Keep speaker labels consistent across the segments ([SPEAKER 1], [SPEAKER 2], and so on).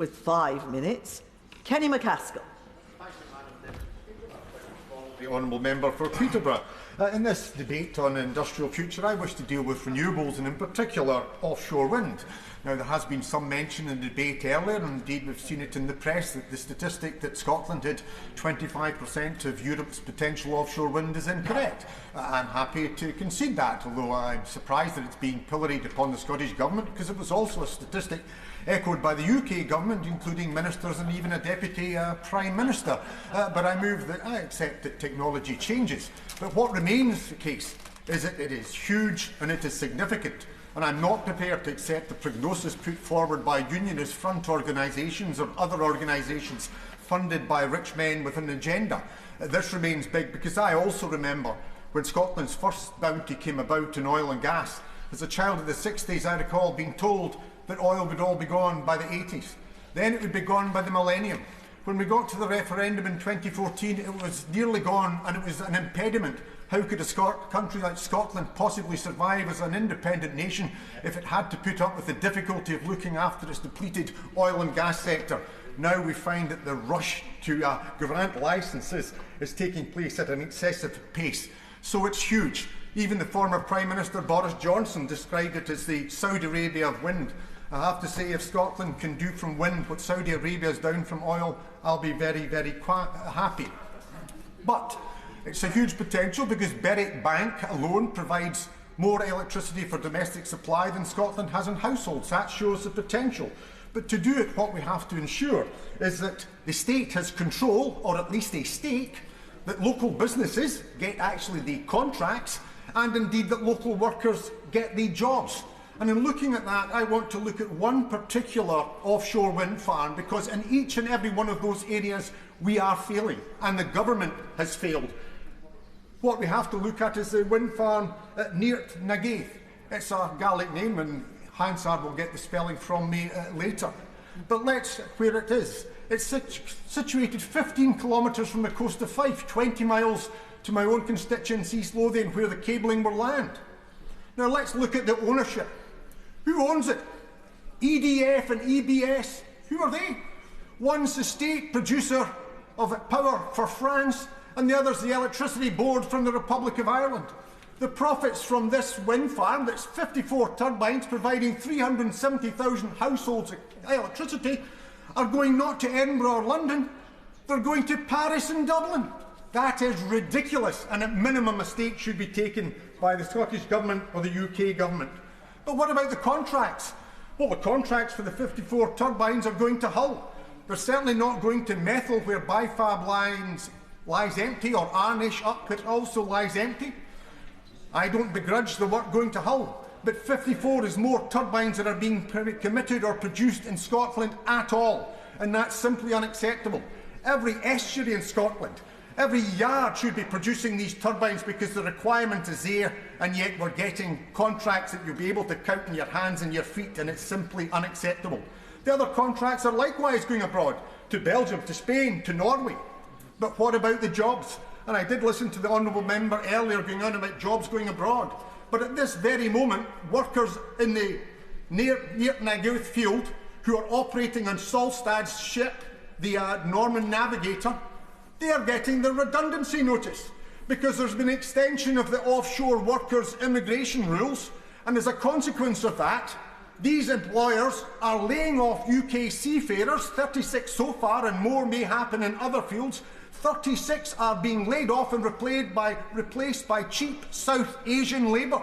[SPEAKER 1] with 5 minutes. Kenny MacAskill.
[SPEAKER 2] The honourable member for Peterborough. In this debate on the industrial future, I wish to deal with renewables and in particular offshore wind. Now, there has been some mention in the debate earlier, and indeed we've seen it in the press, that the statistic that Scotland had 25% of Europe's potential offshore wind is incorrect. I'm happy to concede that, although I'm surprised that it's being pilloried upon the Scottish Government, because it was also a statistic echoed by the UK Government, including ministers and even a Deputy Prime Minister. But I move that I accept that technology changes. But what remains the case is that it is huge and it is significant. And I'm not prepared to accept the prognosis put forward by unionist front organisations or other organisations funded by rich men with an agenda. This remains big because I also remember when Scotland's first bounty came about in oil and gas. As a child of the 60s, I recall being told that oil would all be gone by the 80s. Then it would be gone by the millennium. When we got to the referendum in 2014, it was nearly gone and it was an impediment. How could a country like Scotland possibly survive as an independent nation if it had to put up with the difficulty of looking after its depleted oil and gas sector? Now we find that the rush to grant licences is taking place at an excessive pace. So it's huge. Even the former Prime Minister Boris Johnson described it as the Saudi Arabia of wind. I have to say, if Scotland can do from wind what Saudi Arabia has done from oil, I'll be very, very happy. But it's a huge potential because Berwick Bank alone provides more electricity for domestic supply than Scotland has in households. That shows the potential. But to do it, what we have to ensure is that the state has control, or at least a stake, that local businesses get actually the contracts, and indeed that local workers get the jobs. And in looking at that, I want to look at one particular offshore wind farm, because in each and every one of those areas we are failing, and the government has failed. What we have to look at is the wind farm at Neart Nagaith. It's a Gaelic name, and Hansard will get the spelling from me later. But let's where it is. It's situated 15 kilometres from the coast of Fife, 20 miles to my own constituency, East Lothian, where the cabling will land. Now let's look at the ownership. Who owns it? EDF and EBS, who are they? One's the state producer of power for France, and the other's the electricity board from the Republic of Ireland. The profits from this wind farm, that's 54 turbines providing 370,000 households electricity, are going not to Edinburgh or London, they're going to Paris and Dublin. That is ridiculous, and at minimum a stake should be taken by the Scottish Government or the UK Government. But what about the contracts? Well, the contracts for the 54 turbines are going to Hull. They're certainly not going to Methil, where Bifab lies empty, or Arnish up, which also lies empty. I don't begrudge the work going to Hull, but 54 is more turbines that are being committed or produced in Scotland at all, and that's simply unacceptable. Every estuary in Scotland, every yard should be producing these turbines because the requirement is there, and yet we're getting contracts that you'll be able to count in your hands and your feet, and it's simply unacceptable. The other contracts are likewise going abroad, to Belgium, to Spain, to Norway. But what about the jobs? And I did listen to the honourable member earlier going on about jobs going abroad. But at this very moment, workers in the Neart Nagaith field who are operating on Solstad's ship, the Norman Navigator, they are getting the redundancy notice because there's been an extension of the offshore workers' immigration rules, and as a consequence of that, these employers are laying off UK seafarers, 36 so far, and more may happen in other fields. 36 are being laid off and replaced by cheap South Asian labour.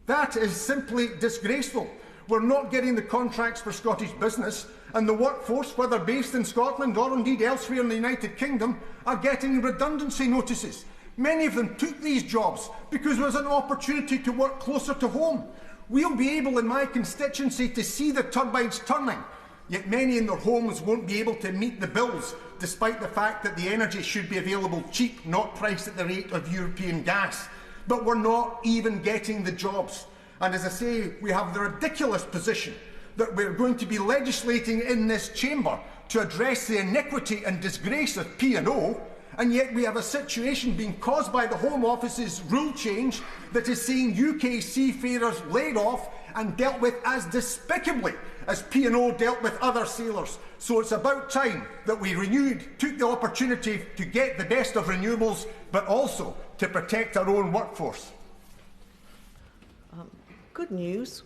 [SPEAKER 2] That is simply disgraceful. We're not getting the contracts for Scottish business, and the workforce, whether based in Scotland or indeed elsewhere in the United Kingdom, are getting redundancy notices. Many of them took these jobs because there was an opportunity to work closer to home. We'll be able in my constituency to see the turbines turning, yet many in their homes won't be able to meet the bills, despite the fact that the energy should be available cheap, not priced at the rate of European gas. But we're not even getting the jobs. And as I say, we have the ridiculous position that we're going to be legislating in this chamber to address the iniquity and disgrace of P&O, and yet we have a situation being caused by the Home Office's rule change that is seeing UK seafarers laid off and dealt with as despicably as P&O dealt with other sailors. So it's about time that we took the opportunity to get the best of renewables, but also to protect our own workforce.
[SPEAKER 1] Good news.